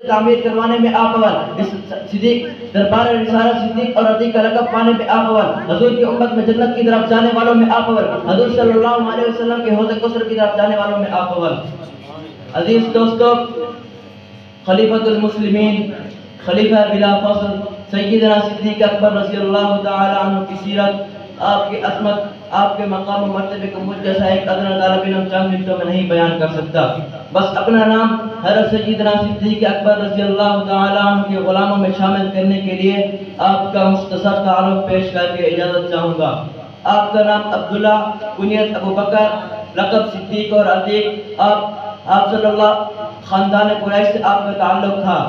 تعمیر کروانے میں آپ اول، صدیق دربار رسالت صدیق اور عتیق کا لقب پانے میں آپ اول، حضور کی امت میں جنت کی طرف جانے والوں میں آپ اول، حضور صلی اللہ علیہ وسلم کے حوض کوثر کی طرف جانے والوں میں آپ اول۔ عزیز دوستو، خلیفۃ المسلمین، خلیفہ بلا فصل سیدنا صدیق اکبر رضی اللہ تعالی عنہ کی سیرت، آپ کی عظمت، آپ کے مقام و مرتبے کو مجھ جیسا ایک ادنا طالب علم چند منٹوں میں نہیں بیان کر سکتا۔ بس اپنا نام حضرت سیدنا صدیق اکبر رضی اللہ تعالی عنہ کے غلاموں میں شامل کرنے کے لیے آپ کا مختصر تعارف پیش کر کے اجازت چاہوں گا۔ آپ کا نام عبداللہ، کنیت ابو بکر، لقب صدیق اور عتیق۔ آپ صلی اللہ خاندان قریش سے آپ کا تعلق تھا۔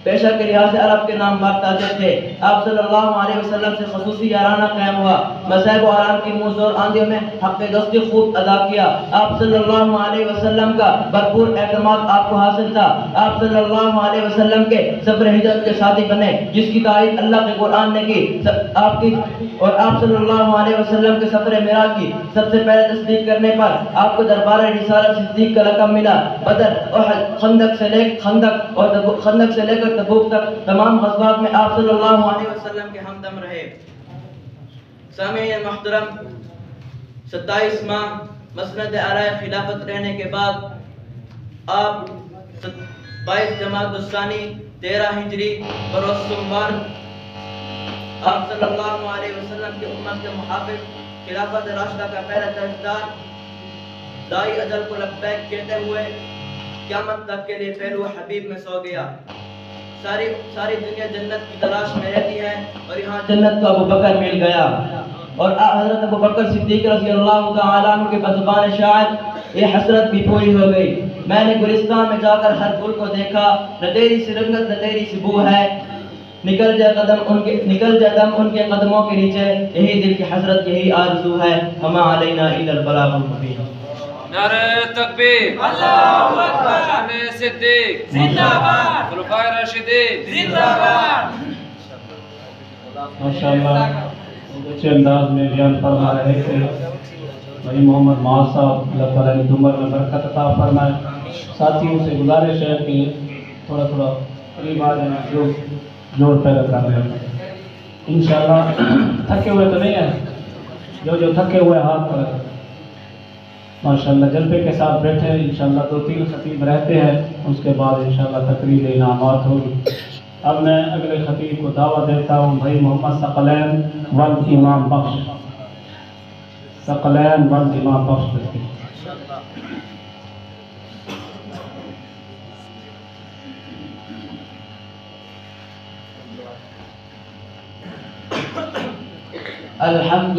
پیشہ کے لحاظ سے عرب کے نام بار تاجر تھے۔ آپ صلی اللہ علیہ وسلم سے خصوصی یارانہ قائم ہوا۔ مصائب و آرام کی موزور آندھیوں میں حق دوستی خوب ادا کیا۔ آپ صلی اللہ علیہ وسلم کا بھرپور اعتماد آپ کو حاصل تھا۔ آپ صلی اللہ علیہ وسلم کے صبر ہجرت کے ساتھی بنے، جس کی تعریف اللہ کے قرآن نے کی۔ اور آپ صلی اللہ علیہ وسلم کے سفر معراج کی سب سے پہلے تصدیق کرنے پر آپ کو دربار رسالت صدیق کا لقب ملا۔ بدر، احد، خندق سے لے کر تبوک تک تمام غزوات میں آپ صلی اللہ علیہ وسلم کے ہمدم رہے۔ سامعین محترم، 27 ماہ مسند اعلی خلافت رہنے کے بعد آپ 22 جمادی الثانی 13 ہجری بروز سوموار آپ صلی اللہ علیہ وسلم کی امت کے محافظ، خلافت راشدہ کا پہلا تاجدار، دائی اجل کو لبیک کہتے ہوئے قیامت تک کے لیے پہلو حبیب میں سو گیا۔ ساری دنیا جنت کی تلاش میں رہتی ہے اور یہاں جنت کو ابو بکر مل گیا، اور حضرت ابو بکر صدیق رضی اللہ تعالیٰ عنہ کے بزبان شاعر یہ حسرت بھی پوری ہو گئی۔ میں نے گلستان میں جا کر ہر گل کو دیکھا، نہ تیری سی رنگت نہ تیری سی بو ہے، نکل جائے دم ان کے قدموں کے نیچے، یہی دل کی حسرت، یہی آرزو ہے، وما علینا الا البلاغ المبین۔ نعرہ تکبیر، اللہ اکبر، شان صدیق زندہ باد، خلفائے راشدین زندہ باد۔ ماشاءاللہ اچھے انداز میں بیان فرما رہے تھے بھائی محمد معاذ صاحب، اللہ تعالیٰ نے عمر میں برکت عطا فرمائے۔ ساتھیوں سے گزارش ہے کہ تھوڑا قریب آ جائیں، جو جوڑ پیدا کر رہے ہیں۔ انشاءاللہ تھکے ہوئے تو نہیں ہیں، جو تھکے ہوئے ہاتھ پر ماشاءاللہ جلبے کے ساتھ بیٹھے ہیں۔ انشاءاللہ 2-3 خطیب رہتے ہیں، اس کے بعد انشاءاللہ تقریر انعامات ہوگی۔ اب میں اگلے خطیب کو دعوت دیتا ہوں، بھائی محمد ثقلین ولد امام بخش، ثقلین ولد امام بخش۔ الحمد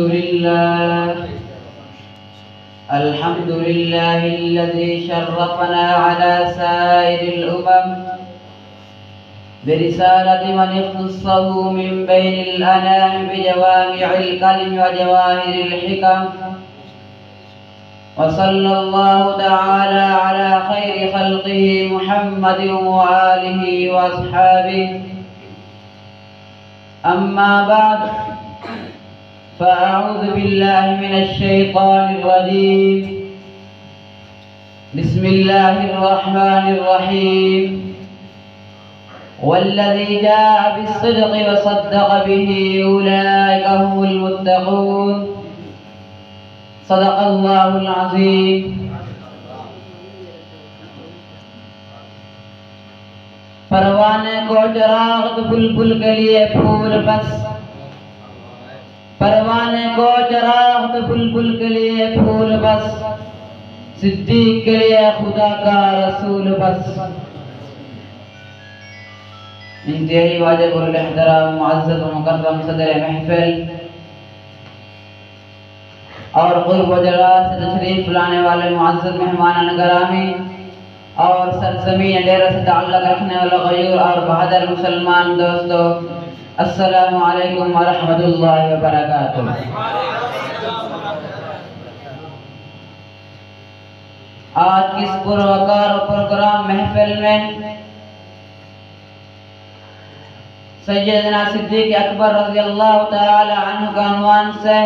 لله الذي شرفنا على سائر الأمم برسالة من اختصه من بين الأنام بجوامع الكلم وجواهر الحكم، وصلى الله تعالى على خير خلقه محمد وآله وأصحابه، أما بعد، فأعوذ بالله من الشيطان الرجيم، بسم الله الرحمن الرحيم، والذي جاء بالصدق وصدق به أولئك هم المتقون، صدق الله العظيم۔ پروانے کو چراغ تو بلبل کے لیے پھول بس، پروانے کو چراغ تو بلبل کے لیے پھول بس، صدیق کے لیے خدا کا رسول بس۔ انتہائی واجب الاحترام معزز و مکرم صدر محفل اور قرب و جلال سے تشریف لانے والے معزز مہمان گرامی اور سرزمین ڈیرہ سے تعلق رکھنے والے غیور اور بہادر مسلمان دوستو، السلام علیکم ورحمۃ اللہ وبرکاتہ۔ آج کی اس پروکار و پروگرام محفل میں سیدنا صدیق اکبر رضی اللہ تعالی عنہ کا عنوان سے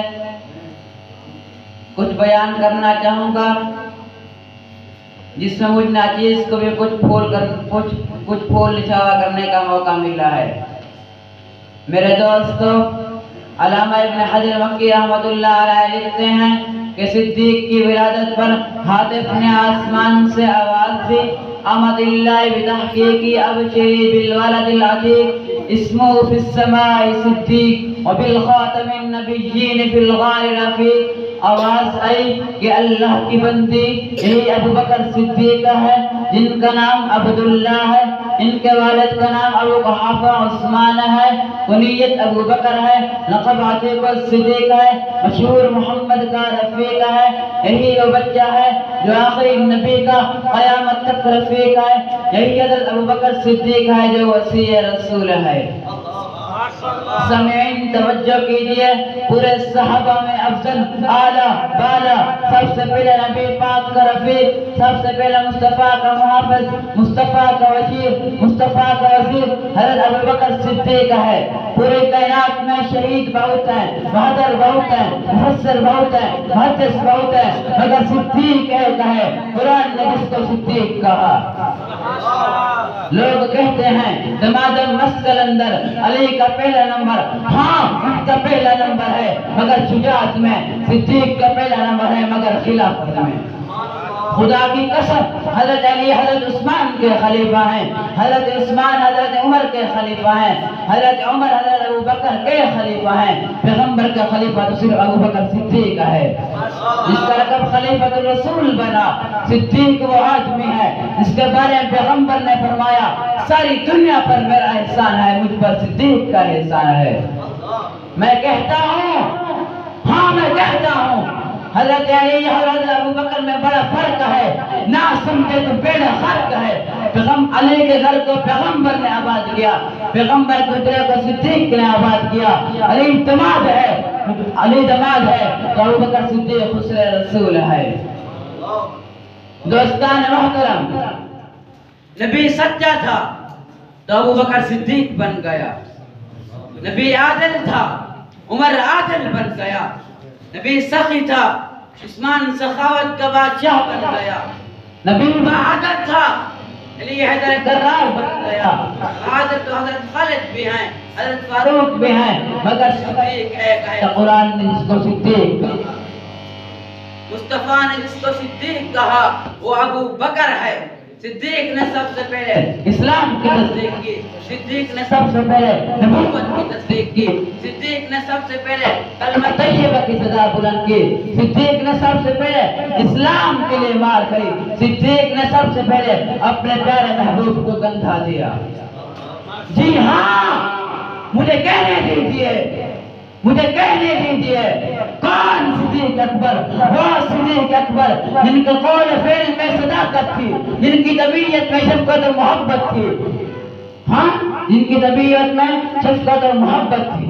کچھ بیان کرنا چاہوں گا، جس میں مجھ ناچیز کو بھی کچھ کچھ پھول نچھاوا کرنے کا موقع ملا ہے۔ میرے دوستو، علامہ ابن حجر مکی رحمۃ اللہ علیہ لکھتے ہیں کہ صدیق کی ولادت پر ہاتف نے آسمان سے آواز دی، آمد اللہ بتحقیقی ابشری بالولد العتیق اسمہ فی السماء صدیق وبالخاتم النبیین فی الغار رفیق۔ آواز آئی کہ اللہ کی بندی یہی ابو بکر صدیق ہے جن کا نام عبداللہ ہے، ان کے والد کا نام ابو قحافہ عثمان ہے، کنیت ابو بکر ہے، لقب عتیق الصدیق ہے، مشہور محمد کا رفیق ہے۔ یہی وہ بچہ ہے جو آخری نبی کا قیامت تک رفیق ہے۔ یہی حضرت ابو بکر صدیق ہے جو وصی رسول ہے۔ سامعین توجہ کیجئے، پورے صحابہ میں افضل اعلیٰ بالا سب سے پہلے نبی پاک کا رفیق، سب سے پہلے مصطفیٰ کا محافظ، مصطفیٰ کا وزیر، مصطفیٰ کا وزیر حضرت ابو بکر صدیق ہے۔ پورے کائنات میں شہید بہت ہیں، بہادر بہت ہیں، مفسر بہت ہیں، محدث بہت ہیں، مگر صدیق ایک ہے۔ قرآن نے جس کو صدیق کہا۔ لوگ کہتے ہیں دمادم مسکل اندر علی کا پہلا نمبر، ہاں ان کا پہلا نمبر ہے، مگر شجاعت میں صدیق کا پہلا نمبر ہے، مگر خلافت میں خدا کی قسم حضرت علی حضرت عثمان کے خلیفہ ہیں، حضرت عثمان حضرت عمر کے خلیفہ ہیں، حضرت عمر حضرت ابو بکر کے خلیفہ ہیں۔ پیغمبر کا خلیفہ تو صرف ابو بکر صدیق ہے، جس کا لقب خلیفۃ الرسول بنا۔ صدیق وہ آدمی ہے جس کے بارے میں پیغمبر نے فرمایا ساری دنیا پر میرا احسان ہے، مجھ پر صدیق کا احسان ہے۔ میں کہتا ہوں، ہاں میں کہتا ہوں، حضرت علی حضرت ابو بکر میں بڑا فرق ہے، نہ سمجھے تو بیڑا فرق ہے۔ علی کے گھر کو پیغمبر نے آباد کیا، پیغمبر کے گھر کو صدیق نے آباد کیا۔ علی دماد ہے، علی دماد ہے تو ابو بکر صدیق خسر رسول ہے۔ دوستان محترم، نبی سچا تھا تو ابو بکر صدیق بن گیا، نبی عادل تھا عمر عادل بن گیا، نبی سخی تھا عثمان سخاوت کا بادشاہ بن گیا، نبی بہادر تھا علی حیدر کرار بن گیا۔ بہادر تو حضرت خالد بھی ہیں، حضرت فاروق بھی ہیں، مگر صدیق ایک ہے۔ قرآن نے جس کو صدیق، مصطفیٰ نے جس کو صدیق کہا وہ ابو بکر ہے۔ صدیق نے سب سے پہلے اسلام کی تصدیق کی، صدیق نے سب سے پہلے نبوت کی تصدیق کی، صدیق نے سب سے پہلے کلمہ طیبہ کی صدا بلند کی، صدیق نے سب سے پہلے اسلام کے لیے مار کری، صدیق نے سب سے پہلے اپنے پیارے محبوب کو کندھا دیا۔ جی ہاں، مجھے کہنے دیجئے، مجھے کہنے دیجئے کون صدیق اکبر؟ وہ صدیق اکبر جن کے قول فعل میں صداقت تھی، جن کی طبیعت میں شفقت اور محبت تھی، ہاں جن کی طبیعت میں شفقت اور محبت تھی،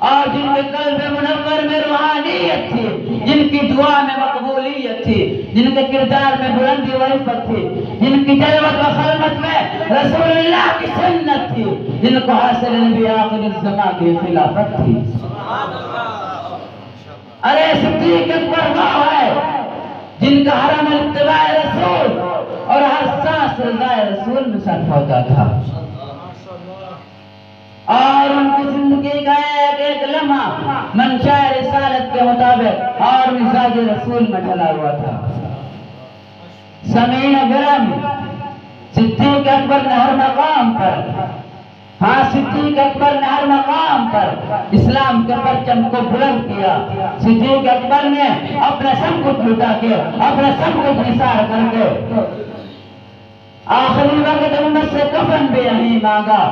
اور جن کے قلب منور میں روحانیت تھی، جن کی دعا میں مقبولیت تھی، جن کے کردار میں بلندی و عفت تھی، جن کی جلوت و خلوت میں رسول اللہ کی سنت تھی، جن کو حاصل نبی آخر الزمان کی خلافت تھی۔ ارے صدیق اکبر وہ ہے جن کا حرم اتباع رسول اور ہر سانس رضا رسول میں صرف ہوتا تھا، اور ان کی زندگی کا ایک ایک لمحہ منشاء رسالت کے مطابق اور مزاج رسول میں ڈھلا ہوا تھا۔ سامعین گرامی، صدیق اکبر نے ہر مقام پر، ہاں صدیق اکبر نے ہر مقام پر اسلام کے پرچم کو بلند کیا۔ صدیق اکبر نے اپنا سب کچھ لٹا کے، اپنا سب کچھ نثار کر کے آخری وقت امت سے کفن بھی نہیں مانگا،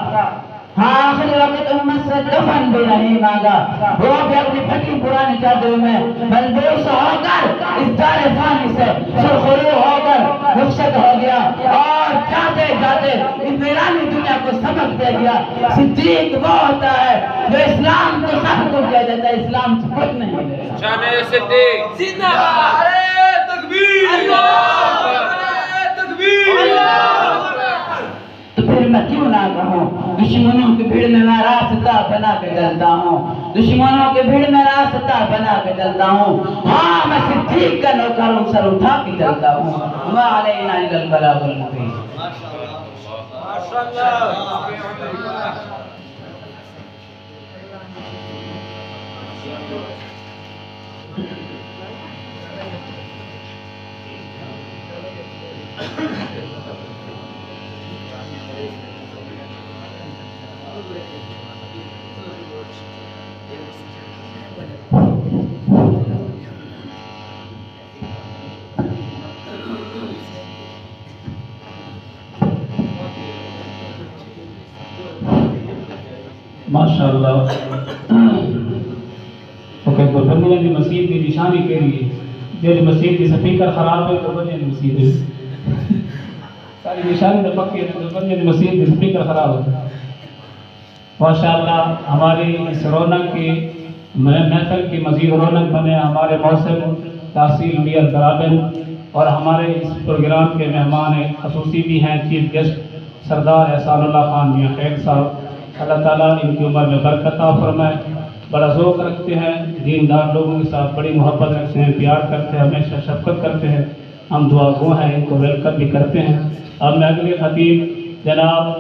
ہاں آخری وقت امت سے کفن بھی نہیں مانگا، وہ بھی اپنی پھٹی پرانی چادروں میں ملبوس ہو کر اس دار فانی سے سرخرو ہو کر رخصت ہو گیا، اور جاتے جاتے اس ویرانی دنیا کو سبق دے گیا۔ صدیق وہ ہوتا ہے جو اسلام کو سب کچھ دے دیتا ہے، اسلام سے کچھ نہیں دے گا۔ شان صدیق زندہ باد، نعرہ تکبیر، نعرہ تکبیر۔ تو پھر میں کیوں نہ کہوں دشمنوں کی بھیڑ میں میں راستہ بنا کے چلتا ہوں، دشمنوں کی بھیڑ میں راستہ بنا کے چلتا ہوں، ہاں میں صدیق کا نوکر ہوں، سر اٹھا کے چلتا ہوں۔ وَعَلَيْنَا إِلَى الْبَلَاغُ الْمُبِينُ۔ ماشاءاللہ اوکے تو بندے دی مسجد دی نشانی کیڑی ہے جے مسجد دی سپیکر خراب ہے تو بندے دی مسجد ہے ساری نشانی تے پکی ہے تو بندے دی مسجد دی سپیکر خراب ہے ماشاءاللہ ہماری اس رونق کی محفل کی مزید رونق بنے ہمارے موسم تحصیل میر درابن اور ہمارے اس پروگرام کے مہمان خصوصی بھی ہیں چیف گیسٹ سردار احسان اللہ خان میاں خیل صاحب اللہ تعالیٰ ان کی عمر میں برکت عطا فرمائے بڑا ذوق رکھتے ہیں دیندار لوگوں کے ساتھ بڑی محبت رکھتے ہیں پیار کرتے ہیں ہمیشہ شفقت کرتے ہیں ہم دعا گو ہیں ان کو ویلکم بھی کرتے ہیں اب میں اگلے خطیب جناب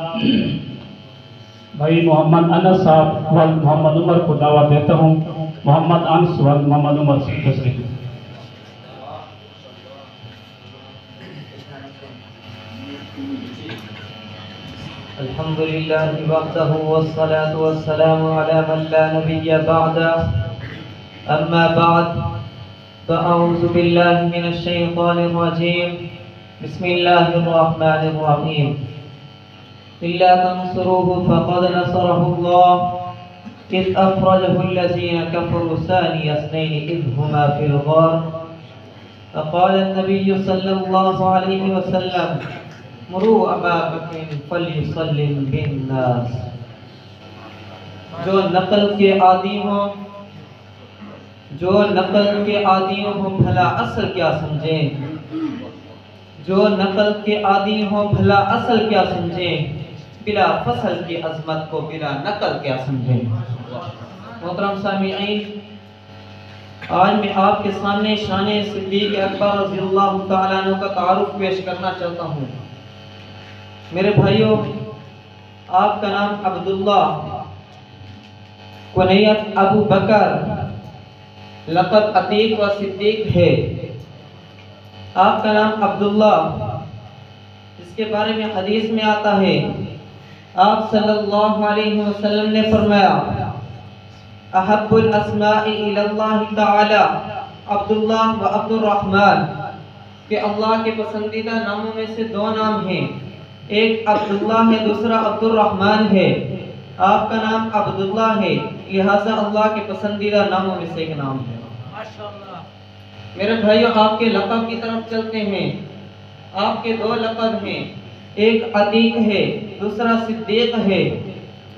بھائی محمد انس صاحب و محمد عمر کو دعوت دیتا ہوں محمد انس و محمد عمر سے تشریف الحمد لله وحده والصلاة والسلام على من لا نبي بعده أما بعد فأعوذ بالله من الشيطان الرجيم بسم الله الرحمن الرحيم إلا تنصروه فقد نصره الله إذ أخرجه الذين كفروا ثاني اثنين إذ هما في الغار فقال النبي صلى الله عليه وسلم مروا أبا بكر فليسلم بالناس جو نقل کے عادی ہوں بھلا اصل کیا سمجھیں جو نقل کے عادی ہوں بھلا اصل کیا سمجھیں بلا فصل کی عظمت کو بلا نقل کیا سمجھیں محترم سامعین آج میں آپ کے سامنے شان صدیق اکبر رضی اللہ تعالیٰ عنہ کا تعارف پیش کرنا چاہتا ہوں میرے بھائیوں آپ کا نام عبداللہ کنیت ابو بکر لقب عتیق و صدیق ہے آپ کا نام عبداللہ اس کے بارے میں حدیث میں آتا ہے آپ صلی اللہ علیہ وسلم نے فرمایا احب الاسماء الی اللہ تعالی عبداللہ و عبد الرحمن کہ اللہ کے پسندیدہ ناموں میں سے دو نام ہیں ایک عبداللہ ہے دوسرا عبد الرحمن ہے آپ کا نام عبداللہ ہے لہذا اللہ کے پسندیدہ ناموں میں سے ایک نام ہے میرے بھائیوں آپ کے لقب کی طرف چلتے ہیں آپ کے دو لقب ہیں ایک عتیق ہے دوسرا صدیق ہے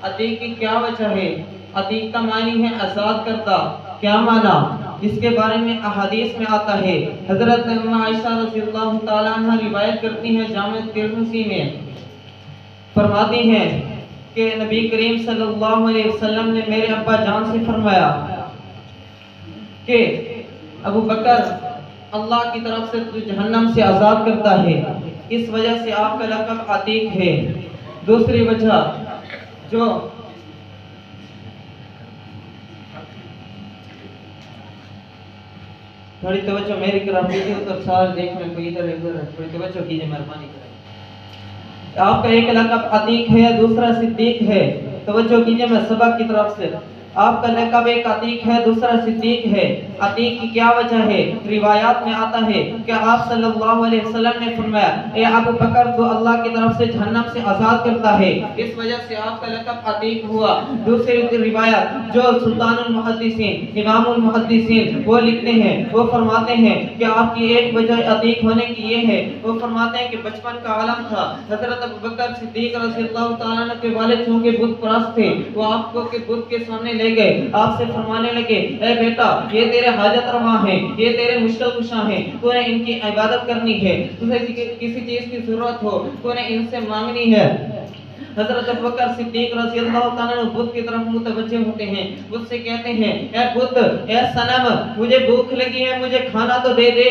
عتیق کی کیا وجہ ہے عتیق کا معنی ہے آزاد کرتا کیا معنی جس کے بارے میں احادیث میں آتا ہے حضرت عائشہ رضی اللہ تعالیٰ عنہ روایت کرتی ہیں جامع ترمذی میں فرماتی ہیں کہ نبی کریم صلی اللہ علیہ وسلم نے میرے ابا جان سے فرمایا کہ ابو بکر اللہ کی طرف سے جہنم سے آزاد کرتا ہے اس وجہ سے آپ کا لقب عتیق ہے دوسری وجہ جو تھوڑی توجہ میری طرف ویڈیو تو سارے دیکھ میں کوئی ادھر تھوڑی توجہ کیجیے مہربانی کریں آپ کا ایک لقب عتیق ہے دوسرا صدیق ہے توجہ کیجیے میں سبق کی طرف سے آپ کا لقب ایک عتیق ہے دوسرا صدیق ہے عتیق کی کیا وجہ ہے روایات میں آتا ہے کہ آپ صلی اللہ علیہ وسلم نے فرمایا اے ابو بکر تو اللہ کی طرف سے جہنم سے آزاد کرتا ہے اس وجہ سے آپ کا لقب عتیق ہوا دوسری روایت جو سلطان المحدثین امام المحدثین وہ لکھتے ہیں وہ فرماتے ہیں کہ آپ کی ایک وجہ عتیق ہونے کی یہ ہے وہ فرماتے ہیں کہ بچپن کا عالم تھا حضرت ابو بکر صدیق رضی اللہ تعالیٰ عنہ کے والد چونکہ بت پرست تھے وہ آپ کو کہ بت کے سامنے لے گئے آپ سے فرمانے لگے اے بیٹا یہ تیرے حاجت روا ہیں یہ تیرے مشکل کشاں ہیں تو نے ان کی عبادت کرنی ہے تجھے کسی چیز کی ضرورت ہو تو نے ان سے مانگنی ہے حضرت ابوبکر صدیق رضی اللہ تعالیٰ عنہ بت کی طرف متوجہ ہوتے ہیں بت سے کہتے ہیں اے بت اے صنم مجھے بھوک لگی ہے مجھے کھانا تو دے دے